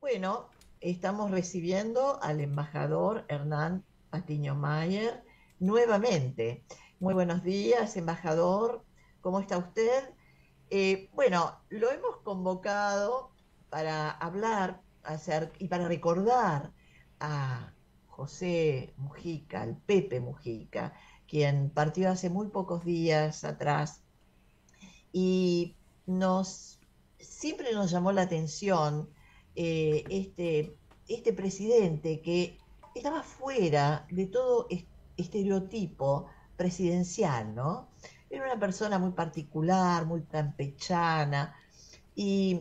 Bueno, estamos recibiendo al embajador Hernán Patiño Mayer nuevamente. Muy buenos días, embajador. ¿Cómo está usted? Bueno, lo hemos convocado para hablar y para recordar a José Mujica, al Pepe Mujica, quien partió hace muy pocos días atrás y siempre nos llamó la atención este presidente que estaba fuera de todo estereotipo presidencial, ¿no? Era una persona muy particular, muy campechana, y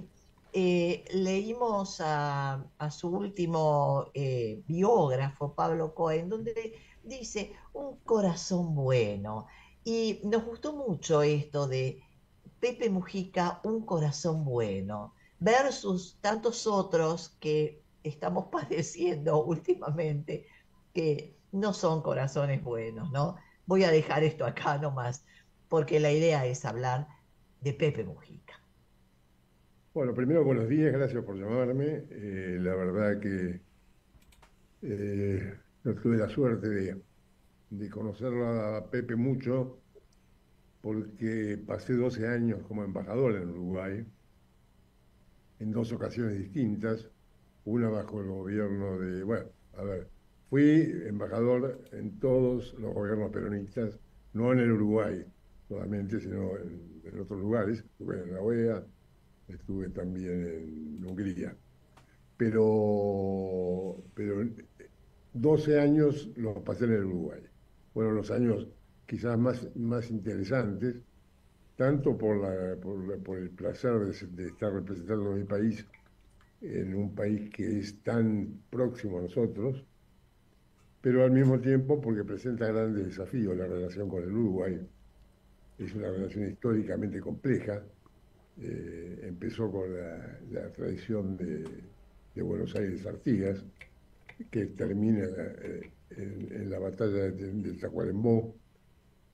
leímos a su último biógrafo, Pablo Cohen, donde dice un corazón bueno. Y nos gustó mucho esto de Pepe Mujica, un corazón bueno, versus tantos otros que estamos padeciendo últimamente, que no son corazones buenos, ¿no? Voy a dejar esto acá nomás, porque la idea es hablar de Pepe Mujica. Bueno, primero buenos días, gracias por llamarme. La verdad que yo tuve la suerte de conocerlo a Pepe mucho porque pasé 12 años como embajador en Uruguay, en dos ocasiones distintas, una bajo el gobierno bueno, a ver, fui embajador en todos los gobiernos peronistas, no en el Uruguay solamente, sino en otros lugares. Estuve en la OEA, estuve también en Hungría. Pero 12 años los pasé en el Uruguay. Fueron los años quizás más interesantes, tanto por el placer de estar representando a mi país en un país que es tan próximo a nosotros, pero al mismo tiempo porque presenta grandes desafíos la relación con el Uruguay. Es una relación históricamente compleja. Empezó con la tradición de Buenos Aires-Artigas, que termina en la batalla del Tacuarembó,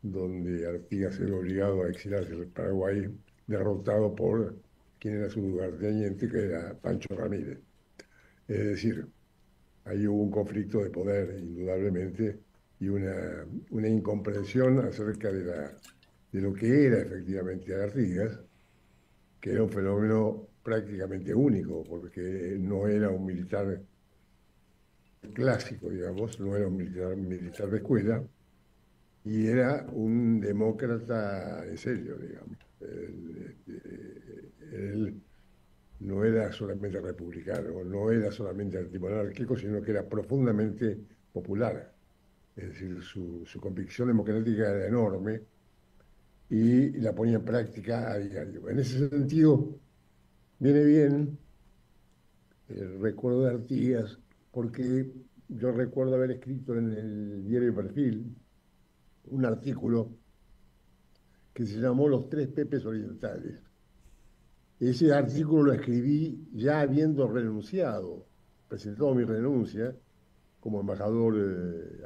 donde Artigas se ve obligado a exilarse al Paraguay, derrotado por quien era su lugarteniente, que era Pancho Ramírez. Es decir, ahí hubo un conflicto de poder, indudablemente, y una incomprensión acerca de lo que era efectivamente Artigas, que era un fenómeno prácticamente único, porque no era un militar clásico, digamos, no era un militar de escuela, y era un demócrata en serio, digamos. Él no era solamente republicano, no era solamente antimonárquico, sino que era profundamente popular. Es decir, su convicción democrática era enorme y la ponía en práctica a diario. En ese sentido, viene bien el recuerdo de Artigas, porque yo recuerdo haber escrito en el diario Perfil un artículo que se llamó Los Tres Pepes Orientales. Ese artículo lo escribí ya habiendo renunciado, presentado mi renuncia como embajador,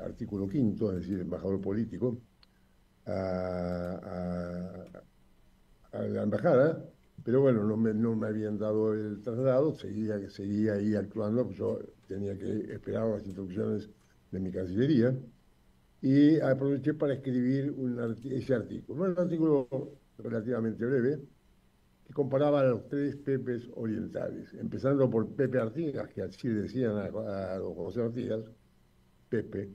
artículo quinto, es decir, embajador político, a, a la embajada, pero bueno, no me habían dado el traslado, seguía ahí actuando, pues yo tenía que esperar las instrucciones de mi Cancillería y aproveché para escribir ese artículo. Un artículo relativamente breve que comparaba a los tres Pepes orientales, empezando por Pepe Artigas, que así le decían a don José Artigas, Pepe,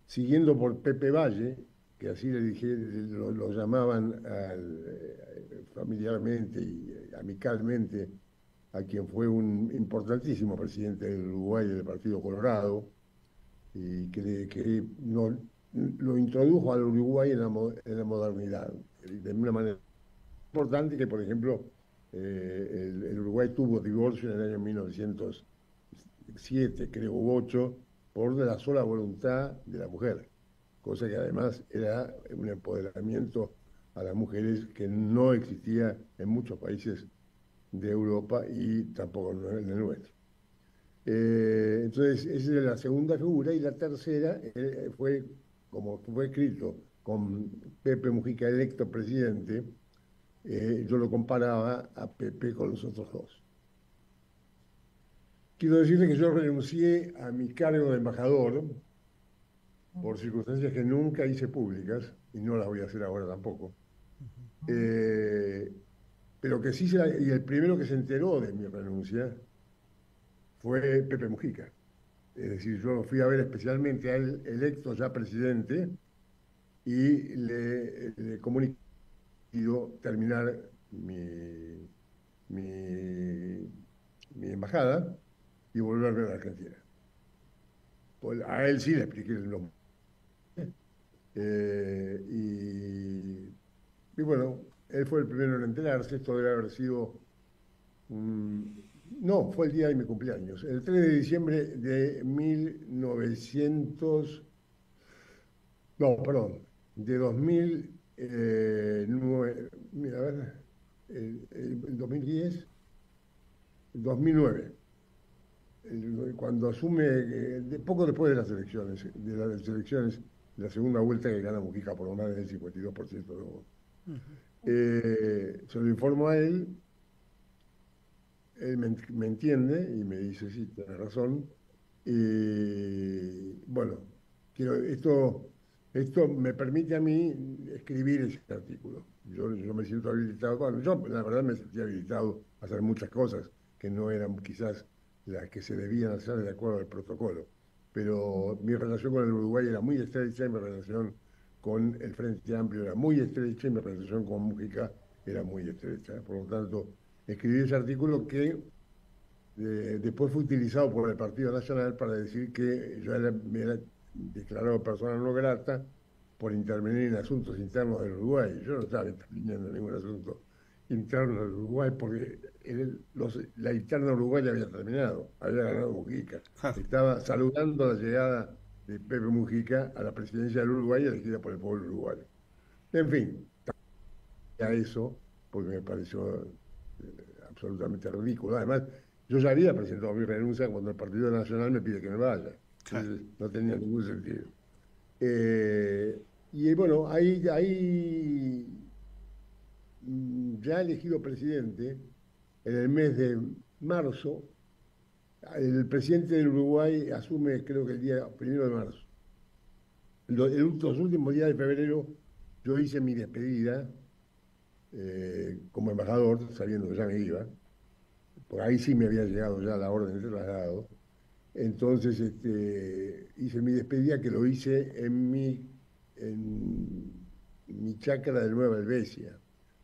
siguiendo por Pepe Valle, que así lo llamaban familiarmente y amicalmente a quien fue un importantísimo presidente del Uruguay del Partido Colorado, y que lo introdujo al Uruguay en la modernidad, de una manera importante que, por ejemplo, el Uruguay tuvo divorcio en el año 1907, creo, u 8, por la sola voluntad de la mujer, cosa que además era un empoderamiento a las mujeres que no existía en muchos países de Europa y tampoco en el nuestro. Entonces, esa es la segunda figura y la tercera fue, como fue escrito, con Pepe Mujica electo presidente. Yo lo comparaba a Pepe con los otros dos. quiero decirle que yo renuncié a mi cargo de embajador por circunstancias que nunca hice públicas, y no las voy a hacer ahora tampoco. Eh, pero que sí, y el primero que se enteró de mi renuncia fue Pepe Mujica. Es decir, yo lo fui a ver especialmente a él, electo ya presidente, y le comuniqué terminar mi, mi embajada y volverme a la Argentina. Pues a él sí le expliqué lo. Y bueno, él fue el primero en enterarse. Esto debe haber sido no, fue el día de mi cumpleaños, el 3 de diciembre de 1900, no, perdón, de 2009, a ver, el 2010, 2009, cuando asume, poco después de las elecciones, de la segunda vuelta que gana Mujica por más del 52% de votos. Se lo informo a él. Él me entiende y me dice, sí, tienes razón. Y bueno, esto me permite a mí escribir ese artículo. Yo me siento habilitado, bueno, yo la verdad me sentí habilitado a hacer muchas cosas que no eran quizás las que se debían hacer de acuerdo al protocolo. Pero mi relación con el Uruguay era muy estrecha y mi relación con el Frente Amplio era muy estrecha y mi relación con Mujica era muy estrecha. Por lo tanto, escribí ese artículo que después fue utilizado por el Partido Nacional para decir que me era declarado persona no grata por intervenir en asuntos internos del Uruguay. Yo no estaba interviniendo en ningún asunto interno del Uruguay porque la interna uruguaya había terminado, había ganado Mujica. Estaba saludando la llegada de Pepe Mujica a la presidencia del Uruguay elegida por el pueblo uruguayo. En fin, a eso, porque me pareció absolutamente ridículo. Además, yo ya había presentado mi renuncia cuando el Partido Nacional me pide que me vaya. Claro. Entonces, no tenía ningún sentido. Y bueno, ahí ya elegido presidente, en el mes de marzo, el presidente del Uruguay asume, creo que el día 1 de marzo. Los últimos días de febrero yo hice mi despedida como embajador, sabiendo que ya me iba. Por ahí sí me había llegado ya la orden de traslado. Entonces hice mi despedida, que lo hice en mi chacra de Nueva Helvecia.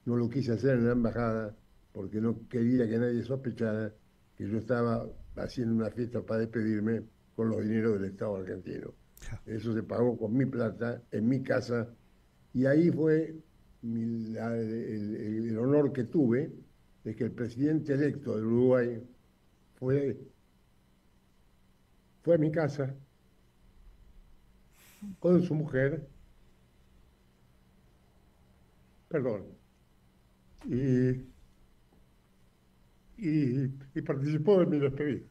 No lo quise hacer en la embajada porque no quería que nadie sospechara que yo estaba haciendo una fiesta para despedirme con los dineros del Estado argentino. Eso se pagó con mi plata, en mi casa, y ahí fue el honor que tuve de que el presidente electo del Uruguay fue, fue a mi casa con su mujer, perdón, y, y participó de mi despedida.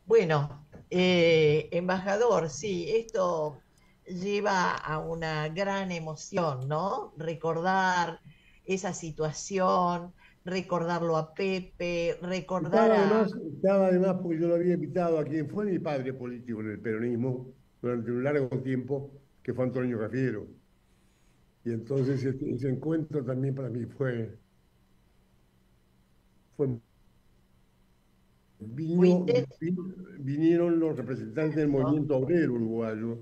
Bueno, embajador, sí, esto lleva a una gran emoción, ¿no? Recordar esa situación, recordarlo a Pepe, recordar Estaba además porque yo lo había invitado a quien fue mi padre político en el peronismo durante un largo tiempo, que fue Antonio Cafiero. Y entonces ese encuentro también para mí fue muy vino, intenso. vinieron los representantes del movimiento obrero uruguayo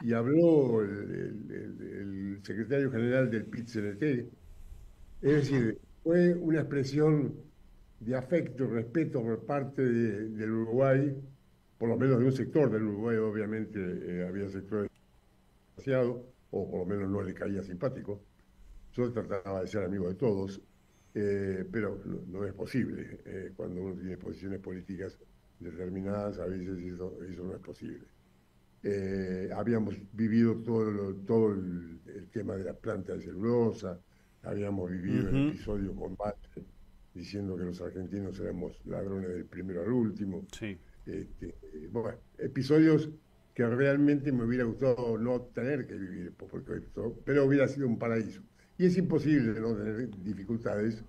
y habló el secretario general del PIT-CNT. Es decir, fue una expresión de afecto y respeto por parte del Uruguay, por lo menos de un sector del Uruguay. Obviamente había sectores demasiado, o por lo menos no le caía simpático. Yo trataba de ser amigo de todos, pero no es posible. Cuando uno tiene posiciones políticas determinadas, a veces eso no es posible. Habíamos vivido todo el tema de la planta de celulosa, habíamos vivido el Ujú. episodio combate, diciendo que los argentinos éramos ladrones del primero al último. Sí. Bueno, episodios que realmente me hubiera gustado no tener que vivir, pero hubiera sido un paraíso. Y es imposible no tener dificultades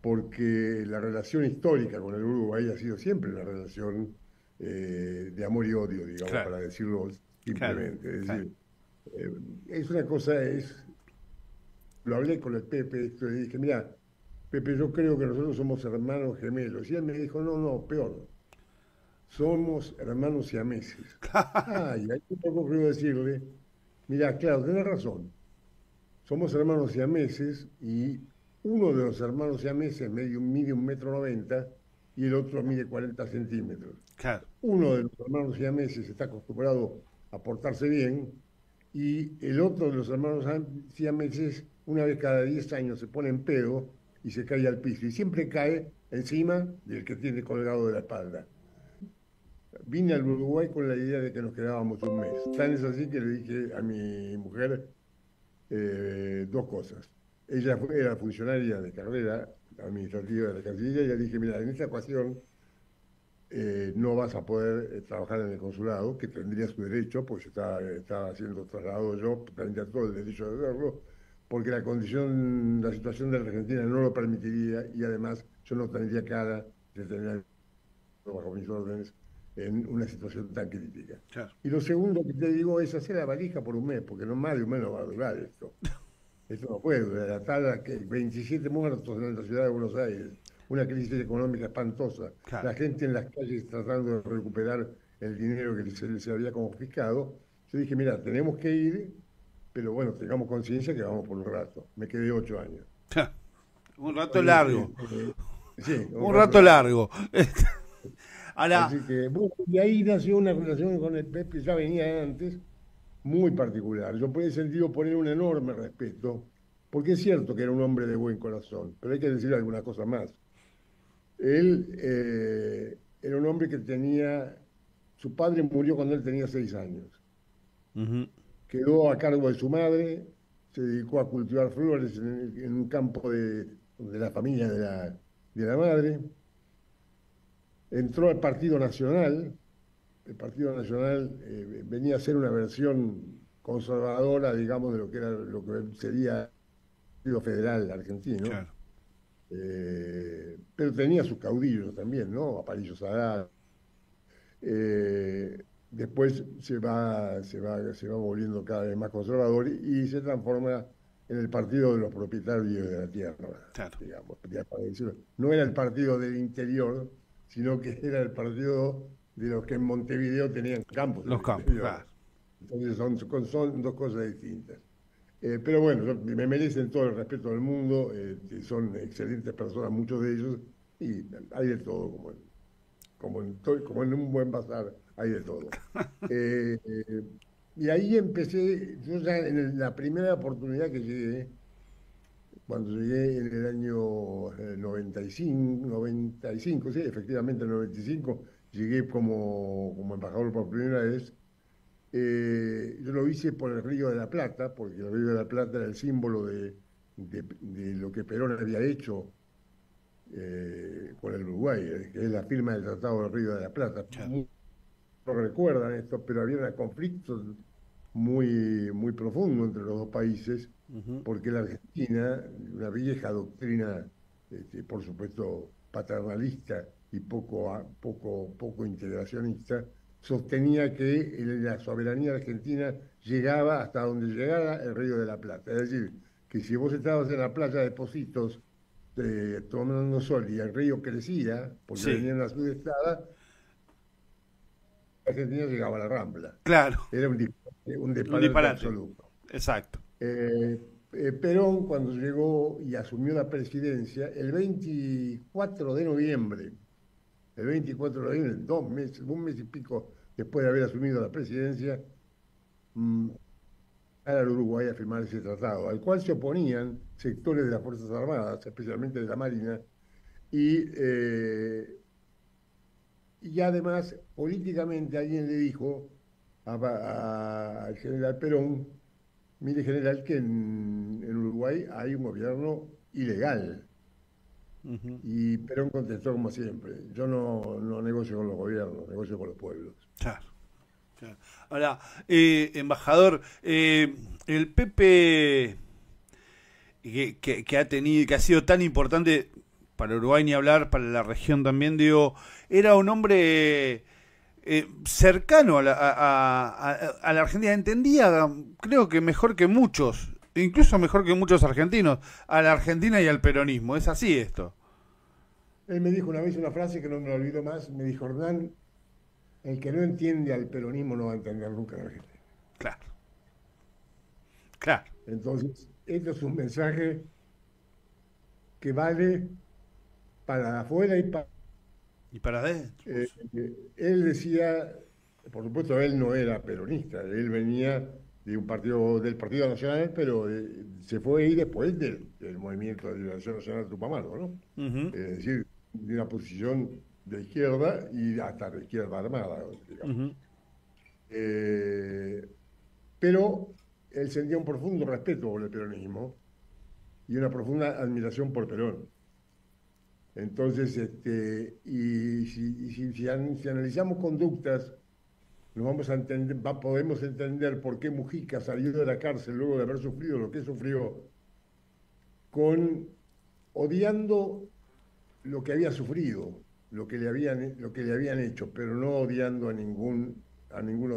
porque la relación histórica con el Uruguay ha sido siempre una relación de amor y odio, digamos, Claro, para decirlo claro, simplemente. Es claro. decir, es una cosa, lo hablé con el Pepe, esto, y dije, mira, Pepe, yo creo que nosotros somos hermanos gemelos. Y él me dijo, no, no, peor, somos hermanos siameses. Ah, y ahí me ocurrió decirle, mira, claro, tenés razón, somos hermanos siameses y uno de los hermanos siameses mide 1,90 m y el otro mide 40 centímetros. Claro. Uno de los hermanos siameses está acostumbrado a portarse bien y el otro de los hermanos siameses una vez cada 10 años se pone en pedo y se cae al piso y siempre cae encima del que tiene colgado de la espalda. Vine al Uruguay con la idea de que nos quedábamos un mes. Tan es así que le dije a mi mujer dos cosas. Ella era funcionaria de carrera administrativa de la Cancillería y le dije, mira, en esta ocasión no vas a poder trabajar en el consulado, que tendría su derecho, pues estaba haciendo traslado yo, tendría todo el derecho de hacerlo, porque la situación de la Argentina no lo permitiría y además yo no tendría cara de tener bajo mis órdenes en una situación tan crítica. Claro. Y lo segundo que te digo es hacer la valija por un mes, porque no más de un mes no va a durar esto. Esto no puede durar. Que 27 muertos en la ciudad de Buenos Aires, una crisis económica espantosa, Claro. la gente en las calles tratando de recuperar el dinero que se había confiscado. Yo dije, mira, tenemos que ir, pero bueno, tengamos conciencia que vamos por un rato. Me quedé 8 años. Un rato largo. Sí, Un rato largo. Ahora, Así que, bueno, y ahí nació una relación con el Pepe, ya venía antes, muy particular. Yo por ese sentido poner un enorme respeto, porque es cierto que era un hombre de buen corazón, pero hay que decir alguna cosa más. Él era un hombre que su padre murió cuando él tenía 6 años. uh-huh. Quedó a cargo de su madre, se dedicó a cultivar flores en un campo de la familia de la madre. Entró al Partido Nacional. El Partido Nacional venía a ser una versión conservadora, digamos, de lo que sería el Partido Federal argentino. Claro. Pero tenía sus caudillos también, ¿no? Aparicio Saad. Después se va volviendo cada vez más conservador y se transforma en el partido de los propietarios de la tierra, Claro. digamos, ya para decirlo. No era el partido del interior, sino que era el partido de los que en Montevideo tenían campos. Los campos, claro. Entonces son dos cosas distintas. Pero bueno, me merecen todo el respeto del mundo, son excelentes personas, muchos de ellos, y hay de todo, como en un buen bazar, hay de todo. Y ahí empecé, yo ya en la primera oportunidad que llegué, cuando llegué en el año 95, sí, efectivamente en el 95, llegué como embajador por primera vez. Yo lo hice por el Río de la Plata, porque el Río de la Plata era el símbolo de lo que Perón había hecho con el Uruguay, que es la firma del Tratado del Río de la Plata. Claro. No recuerdan esto, pero había un conflicto muy, muy profundo entre los dos países, Uh-huh. porque la Argentina, una vieja doctrina, por supuesto, paternalista y poco integracionista, sostenía que la soberanía argentina llegaba hasta donde llegara el Río de la Plata. Es decir, que si vos estabas en la playa de Positos tomando sol y el río crecía, porque Sí. venía una sudestada, Argentina llegaba a la Rambla. Claro. Era un disparate absoluto. Exacto. Perón, cuando llegó y asumió la presidencia, el 24 de noviembre, un mes y pico después de haber asumido la presidencia, al Uruguay a firmar ese tratado, al cual se oponían sectores de las Fuerzas Armadas, especialmente de la Marina, y además, políticamente, alguien le dijo al general Perón, mire general, que en Uruguay hay un gobierno ilegal. Uh-huh. Y Perón contestó como siempre, yo no negocio con los gobiernos, negocio con los pueblos. Claro. Claro. Ahora, embajador, el Pepe que ha sido tan importante para Uruguay ni hablar, para la región también, digo, era un hombre cercano a la Argentina, entendía, creo que mejor que muchos, incluso mejor que muchos argentinos, a la Argentina y al peronismo. Es así esto. Él me dijo una vez una frase que no me la olvido más, me dijo: Hernán, el que no entiende al peronismo no va a entender nunca a la Argentina. Claro, claro. Entonces, esto es un mensaje que vale para afuera y para... Y para adentro. él decía, por supuesto, él no era peronista, él venía de un partido, del Partido Nacional, pero se fue ahí después del Movimiento de Liberación Nacional Tupamaro, ¿no? Ujú, Es decir, de una posición de izquierda y hasta de izquierda armada, digamos. ujú. Eh, pero él sentía un profundo respeto por el peronismo y una profunda admiración por Perón. Entonces, si analizamos conductas, nos vamos a entender, podemos entender por qué Mujica salió de la cárcel luego de haber sufrido lo que sufrió, con odiando lo que había sufrido, lo que le habían hecho, pero no odiando a ninguno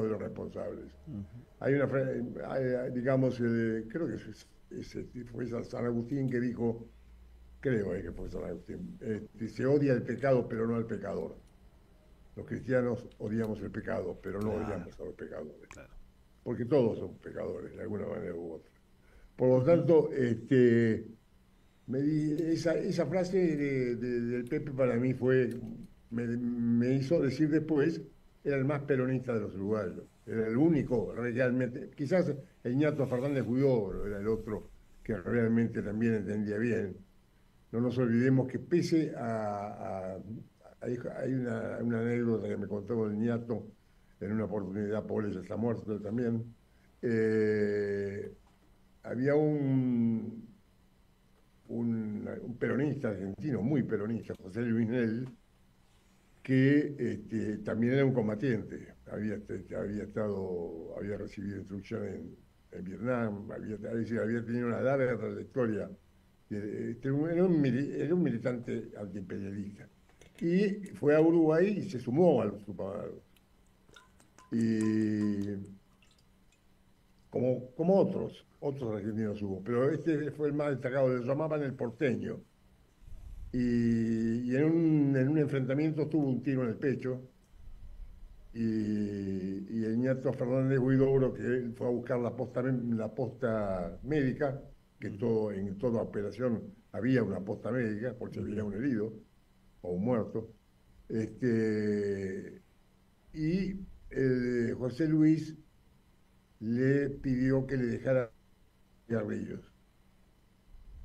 de los responsables. Hay una frase, digamos, creo que fue San Agustín que dijo, creo que fue San Agustín, se odia el pecado, pero no al pecador. Los cristianos odiamos el pecado, pero no Claro, odiamos a los pecadores, claro. porque todos son pecadores, de alguna manera u otra. Por lo tanto, esa frase del Pepe para mí me hizo decir después, era el más peronista de los uruguayos, era el único realmente, quizás el ñato Fernández Huidobro era el otro que realmente también entendía bien. No nos olvidemos que pese hay una anécdota que me contó el ñato en una oportunidad, Paul ya está muerto él también, había un peronista argentino, muy peronista, José Luis Nel, que también era un combatiente, había recibido instrucción en Vietnam, es decir, había tenido una larga trayectoria, era un militante antiimperialista. Y fue a Uruguay y se sumó a los Tupamaros. Y como otros argentinos hubo, pero este fue el más destacado, le llamaban el porteño. Y en un enfrentamiento tuvo un tiro en el pecho y el ñato Fernández Huidobro, que él fue a buscar la posta médica, que en toda operación había una posta médica, por si había un herido o un muerto, y José Luis le pidió que le dejara cigarrillos.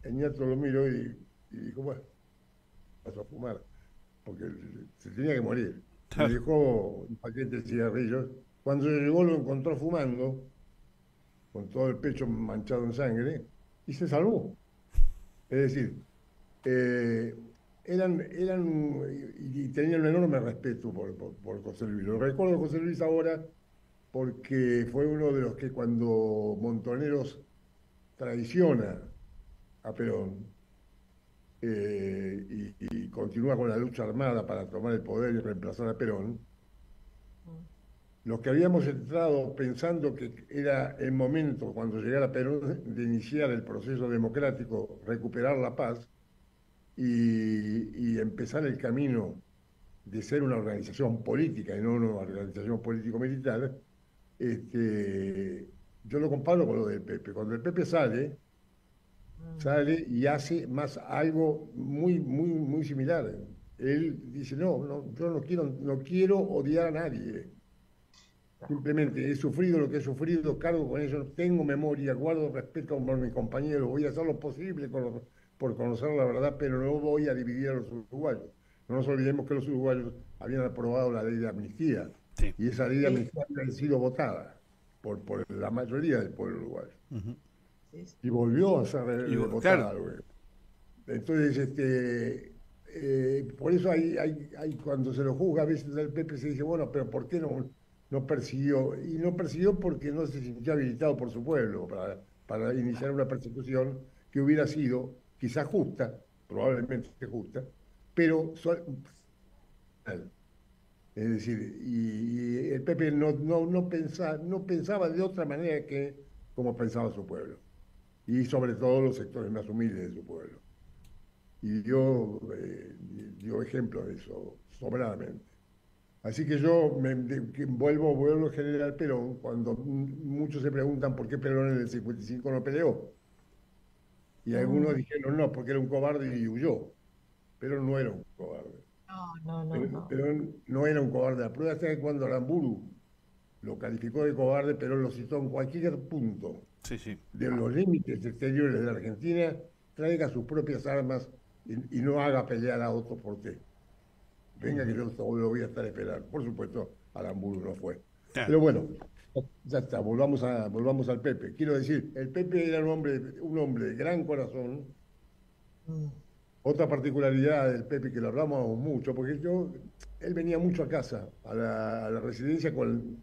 El ñato lo miró y dijo, bueno, vas a fumar, porque se tenía que morir. Le dejó un paquete de cigarrillos. Cuando llegó lo encontró fumando, con todo el pecho manchado en sangre, y se salvó. Es decir, y tenían un enorme respeto por José Luis. Lo recuerdo a José Luis ahora porque fue uno de los que cuando Montoneros traiciona a Perón y continúa con la lucha armada para tomar el poder y reemplazar a Perón, los que habíamos entrado pensando que era el momento, cuando llegara Perón, de iniciar el proceso democrático, recuperar la paz y empezar el camino de ser una organización política y no una organización político-militar, yo lo comparo con lo del Pepe. Cuando el Pepe sale y hace más algo muy similar. Él dice, no, yo no quiero odiar a nadie. Simplemente he sufrido lo que he sufrido, cargo con ello, tengo memoria, guardo respeto por mis compañeros, voy a hacer lo posible por conocer la verdad, pero no voy a dividir a los uruguayos. No nos olvidemos que los uruguayos habían aprobado la ley de amnistía, Sí. y esa ley de Sí, amnistía había sido votada por la mayoría del pueblo uruguayo. Ujú. sí, sí. Y volvió a ser Claro. votada luego. Entonces, por eso cuando se lo juzga a veces el Pepe se dice, bueno, pero ¿por qué no persiguió? Y no persiguió porque no se sintió habilitado por su pueblo para iniciar una persecución que hubiera sido quizás justa, probablemente justa, pero es decir, y el Pepe no pensaba de otra manera que como pensaba su pueblo, y sobre todo los sectores más humildes de su pueblo. Y dio ejemplo de eso sobradamente. Así que que vuelvo a General Perón, cuando muchos se preguntan por qué Perón en el 55 no peleó. Y algunos Mm, dijeron no, porque era un cobarde y huyó. Perón no era un cobarde. no, no, no, no. Perón no era un cobarde. La prueba está que cuando Aramburu lo calificó de cobarde, Perón lo citó en cualquier punto Sí, sí. de los límites exteriores de la Argentina, traiga sus propias armas y no haga pelear a otro por qué. Venga que yo lo voy a estar esperando. Por supuesto, Aramburu no fue. Claro. Pero bueno, ya está, volvamos al Pepe. Quiero decir, el Pepe era un hombre de gran corazón. Mm, Otra particularidad del Pepe que lo hablamos mucho, porque él venía mucho a casa, a la residencia con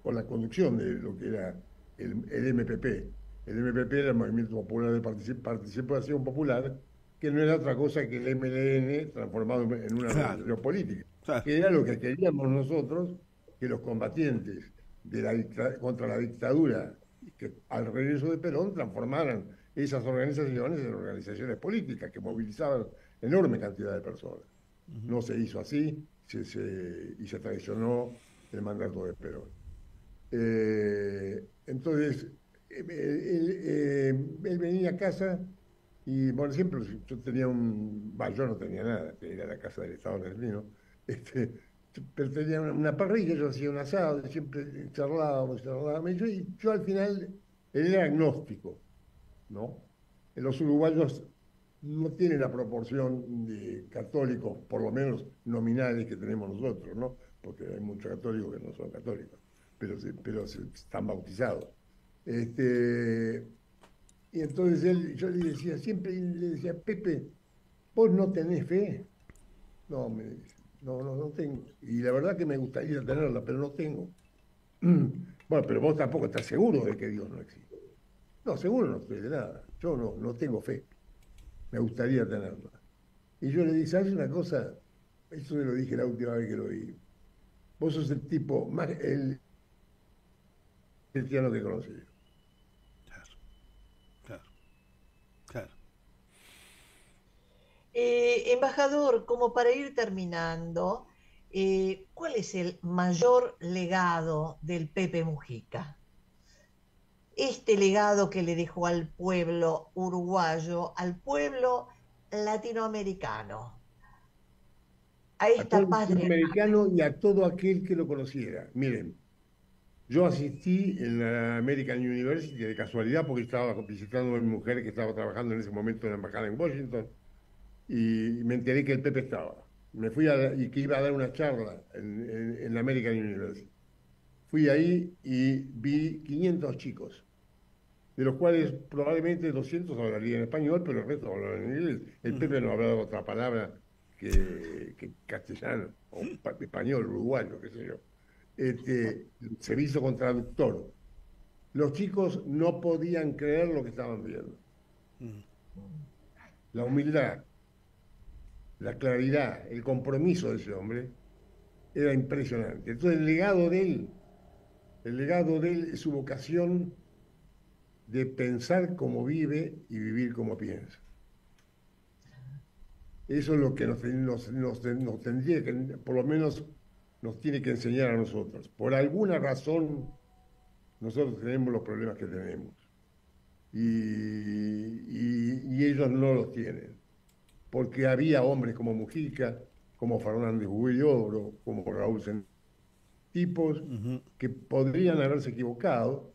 la conducción de lo que era el MPP. El MPP era el Movimiento Popular de Participación Popular, que no era otra cosa que el MLN transformado en una Claro. organización política, Claro. que era lo que queríamos nosotros, que los combatientes contra la dictadura, que al regreso de Perón transformaran esas organizaciones en organizaciones políticas que movilizaban enorme cantidad de personas. No se hizo así y se traicionó el mandato de Perón. Entonces, él venía a casa y, por ejemplo, si yo tenía yo no tenía nada, que era la casa del Estado argentino, este, pero tenía una parrilla, yo hacía un asado, siempre charlábamos, y yo al final, él era agnóstico, ¿no? Los uruguayos no tienen la proporción de católicos, por lo menos nominales, que tenemos nosotros, ¿no? Porque hay muchos católicos que no son católicos, pero están bautizados. Este, y entonces yo le decía, siempre le decía, Pepe, ¿vos no tenés fe? No, me dice, no tengo. Y la verdad que me gustaría tenerla, pero no tengo. Bueno, pero vos tampoco estás seguro de que Dios no existe. No, seguro no estoy de nada. Yo no tengo fe. Me gustaría tenerla. Y yo le dije, ¿sabes una cosa? Eso se lo dije la última vez que lo vi. Vos sos el tipo más el cristiano que conocí. Claro. Claro. Claro. Embajador, como para ir terminando, ¿cuál es el mayor legado del Pepe Mujica? Este legado que le dejó al pueblo uruguayo, al pueblo latinoamericano, a A esta todo patria. latinoamericano y a todo aquel que lo conociera. Miren, yo asistí en la American University de casualidad porque estaba visitando a mi mujer que estaba trabajando en ese momento en la embajada en Washington y me enteré que el Pepe estaba. Y que iba a dar una charla en la American University. Fui ahí y vi 500 chicos, de los cuales probablemente 200 hablarían español, pero el resto hablaban en inglés. El Pepe no hablaba otra palabra que castellano, o español, uruguayo, qué sé yo. Se hizo con traductor. Los chicos no podían creer lo que estaban viendo. La humildad, la claridad, el compromiso de ese hombre era impresionante. Entonces el legado de él es su vocación de pensar como vive y vivir como piensa. Eso es lo que nos tendría que, por lo menos, nos tiene que enseñar a nosotros. Por alguna razón, nosotros tenemos los problemas que tenemos y ellos no los tienen. Porque había hombres como Mujica, como Fernández Huidobro, como Raúl Sen, tipos que podrían haberse equivocado,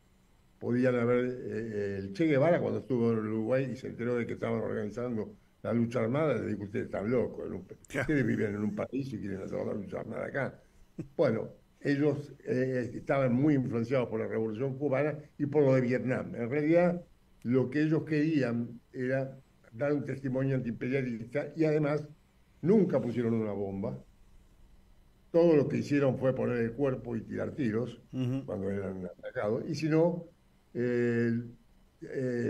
podían haber, el Che Guevara cuando estuvo en Uruguay y se enteró de que estaban organizando la lucha armada, le dijo, ustedes están locos, ustedes viven en un país y quieren hacer la lucha armada acá. Bueno, ellos estaban muy influenciados por la Revolución Cubana y por lo de Vietnam. En realidad, lo que ellos querían era dar un testimonio antiimperialista y además nunca pusieron una bomba. Todo lo que hicieron fue poner el cuerpo y tirar tiros Ujú. cuando eran atacados. Y si no, eh,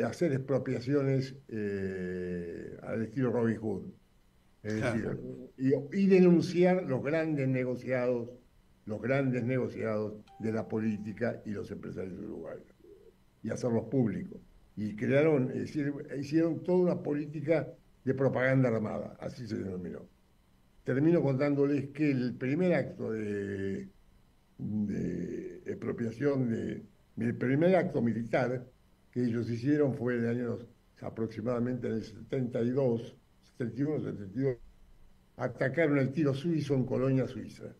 hacer expropiaciones al estilo Robin Hood. Es Claro. decir, y denunciar los grandes negociados de la política y los empresarios uruguayos, y hacerlos públicos. Y crearon, es decir, hicieron toda una política de propaganda armada, así se denominó. Termino contándoles que el primer acto de expropiación, el primer acto militar que ellos hicieron fue en el año aproximadamente en el 72, 71, 72, atacaron el tiro suizo en Colonia, Suiza,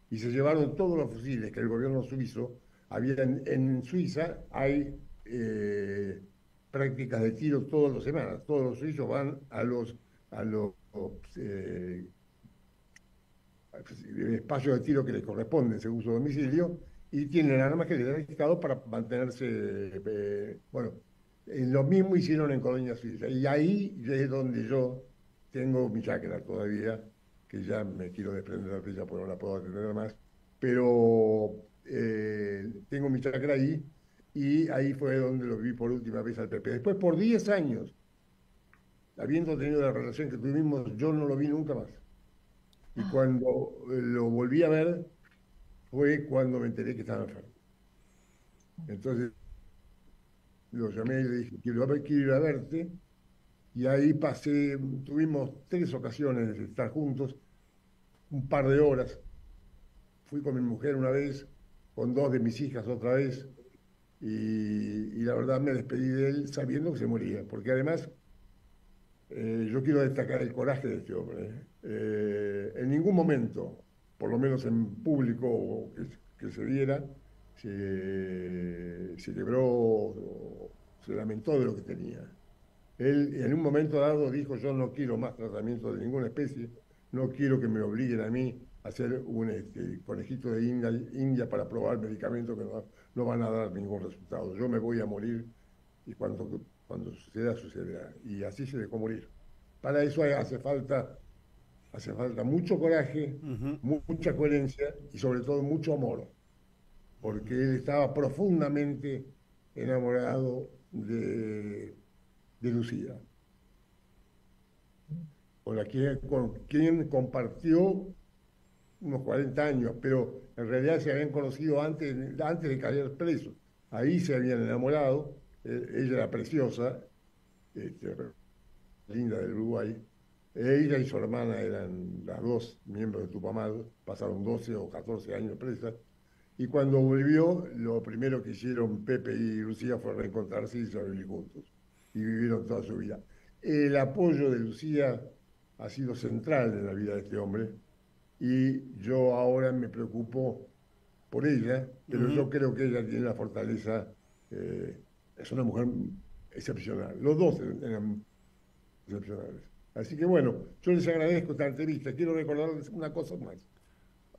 y se llevaron todos los fusiles que el gobierno suizo había en Suiza. Hay prácticas de tiro todas las semanas. Todos los suizos van a los eh, espacios de tiro que les corresponden según su domicilio y tienen armas que les han dictado para mantenerse, bueno, lo mismo hicieron en Colonia Suiza. Y ahí es donde yo tengo mi chacra todavía, que ya me quiero desprender de ella porque no la puedo atender más, pero tengo mi chacra ahí y ahí fue donde lo vi por última vez al Pepe. Después, por 10 años, habiendo tenido la relación que tuvimos, yo no lo vi nunca más. Y cuando lo volví a ver, fue cuando me enteré que estaba enfermo. Entonces lo llamé y le dije, quiero ir a verte. Y ahí tuvimos 3 ocasiones de estar juntos, un par de horas. Fui con mi mujer una vez, con 2 de mis hijas otra vez, y la verdad me despedí de él sabiendo que se moría, porque además yo quiero destacar el coraje de este hombre. En ningún momento, por lo menos en público o que se viera, se quebró o se lamentó de lo que tenía. Él en un momento dado dijo, yo no quiero más tratamiento de ninguna especie, no quiero que me obliguen a mí a hacer un conejito de India para probar medicamentos que no van a dar ningún resultado. Yo me voy a morir y cuando suceda, sucederá. Y así se dejó morir. Para eso hace falta mucho coraje, Ujú. mucha coherencia y sobre todo mucho amor, porque él estaba profundamente enamorado de Lucía, con quien compartió unos 40 años, pero en realidad se habían conocido antes de caer presos. Ahí se habían enamorado, ella era preciosa, este, linda del Uruguay. Ella y su hermana eran las 2 miembros de Tupamar, pasaron 12 o 14 años presas, y cuando volvió, lo primero que hicieron Pepe y Lucía fue reencontrarse y se vivir juntos, y vivieron toda su vida. El apoyo de Lucía ha sido central en la vida de este hombre, y yo ahora me preocupo por ella, pero Ujú. yo creo que ella tiene la fortaleza, es una mujer excepcional. Los dos eran excepcionales. Así que bueno, yo les agradezco esta entrevista. Quiero recordarles una cosa más.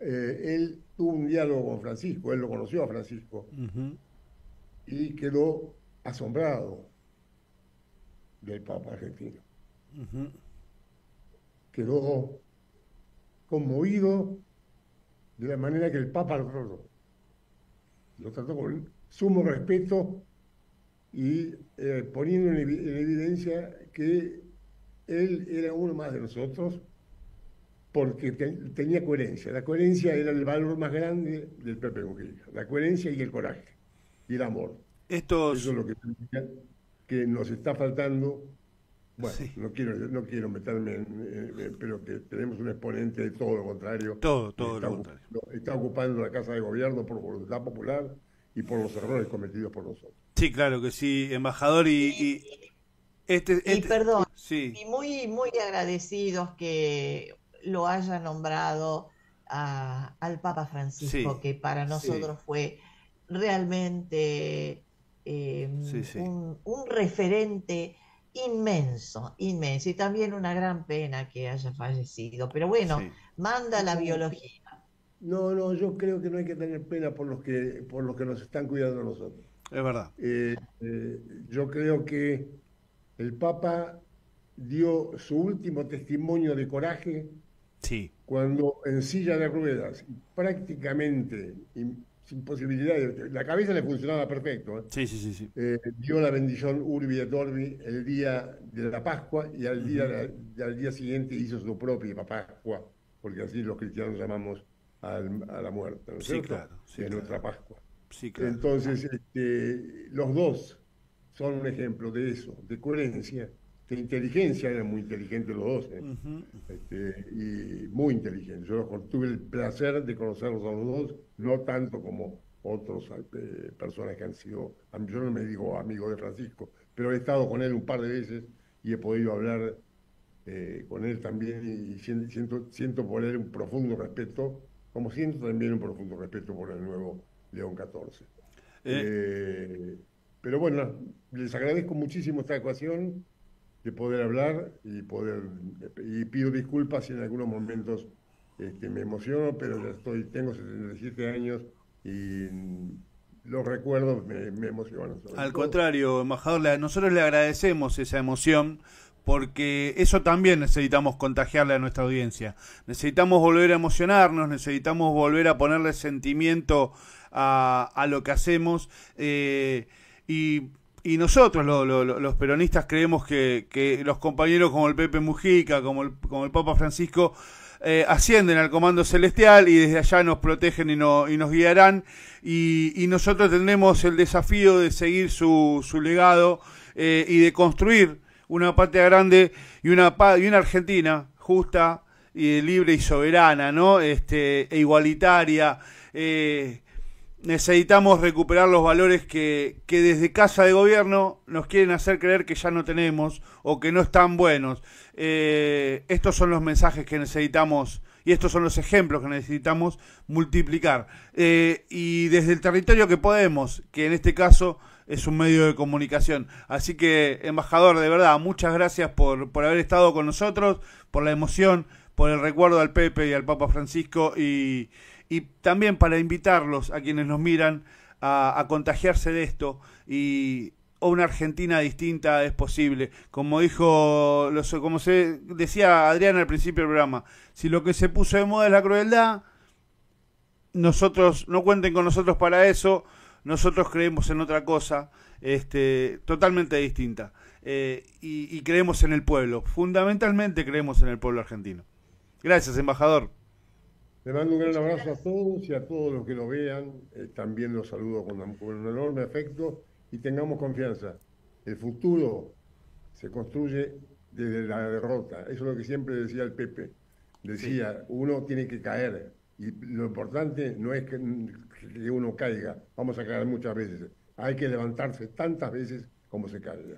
Él tuvo un diálogo con Francisco, él lo conoció a Francisco Ujú. y quedó asombrado del Papa argentino. Ujú. Quedó conmovido de la manera que el Papa lo trató. Lo trató con sumo respeto y poniendo en evidencia que él era uno más de nosotros porque tenía coherencia. La coherencia era el valor más grande del Pepe Mujica. La coherencia y el coraje y el amor. Eso es Estos, lo que nos está faltando. Bueno, sí, no quiero meterme pero que tenemos un exponente de todo lo contrario, que todo lo contrario. está ocupando la Casa de Gobierno por voluntad popular y por los errores cometidos por nosotros. Sí, claro que sí, embajador, y Y perdón, sí, y muy, muy agradecidos que lo haya nombrado al Papa sí, Francisco, que para sí, nosotros fue realmente sí, sí, un referente inmenso, inmenso, y también una gran pena que haya fallecido. Pero bueno, sí, manda la No, biología. no, yo creo que no hay que tener pena por los que nos están cuidando a nosotros. es verdad. Eh, yo creo que el Papa dio su último testimonio de coraje Sí. cuando en silla de ruedas, prácticamente sin posibilidad, la cabeza le funcionaba perfecto, ¿eh? Sí, sí, sí, sí. Dio la bendición Urbi et Orbi el día de la Pascua y al día siguiente hizo su propia Pascua, porque así los cristianos llamamos a la muerte, ¿no es Sí, cierto? claro. Sí, Es claro. nuestra Pascua. Sí, claro. Entonces, los dos son un ejemplo de eso, de coherencia, de inteligencia, eran muy inteligentes los dos, ¿eh? Ujú. Y muy inteligentes. Yo tuve el placer de conocerlos a los dos, no tanto como otros personas que han sido, yo no me digo amigo de Francisco, pero he estado con él un par de veces y he podido hablar con él también y siento por él un profundo respeto, como siento también un profundo respeto por el nuevo León XIV. Eh, Pero bueno, les agradezco muchísimo esta ecuación de poder hablar y pido disculpas si en algunos momentos me emociono, pero tengo 77 años y los recuerdos me emocionan sobre Al todo. contrario, embajador, nosotros le agradecemos esa emoción porque eso también necesitamos contagiarle a nuestra audiencia. Necesitamos volver a emocionarnos, necesitamos volver a ponerle sentimiento a lo que hacemos y, y nosotros, los peronistas, creemos que los compañeros como el Pepe Mujica, como el Papa Francisco, ascienden al comando celestial y desde allá nos protegen y nos guiarán y nosotros tendremos el desafío de seguir su legado y de construir una patria grande y una Argentina justa y libre y soberana, ¿no? E igualitaria. Necesitamos recuperar los valores que desde casa de gobierno nos quieren hacer creer que ya no tenemos o que no están buenos. Estos son los mensajes que necesitamos y estos son los ejemplos que necesitamos multiplicar. Y desde el territorio que podemos, que en este caso es un medio de comunicación. Así que, embajador, de verdad, muchas gracias por haber estado con nosotros, por la emoción, por el recuerdo al Pepe y al Papa Francisco y también para invitarlos a quienes nos miran a contagiarse de esto y una Argentina distinta es posible. Como como se decía Adrián al principio del programa, si lo que se puso de moda es la crueldad, nosotros no cuenten con nosotros para eso, nosotros creemos en otra cosa, totalmente distinta. Y creemos en el pueblo, fundamentalmente creemos en el pueblo argentino. Gracias, embajador. Le mando un gran abrazo a todos y a todos los que lo vean. También los saludo con un enorme afecto y tengamos confianza. El futuro se construye desde la derrota. Eso es lo que siempre decía el Pepe. Decía, sí, uno tiene que caer y lo importante no es que uno caiga. Vamos a caer muchas veces. Hay que levantarse tantas veces como se caiga.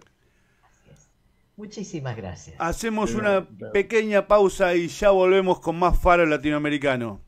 Así es. Muchísimas gracias. Hacemos una pequeña pausa y ya volvemos con más Faro Latinoamericano.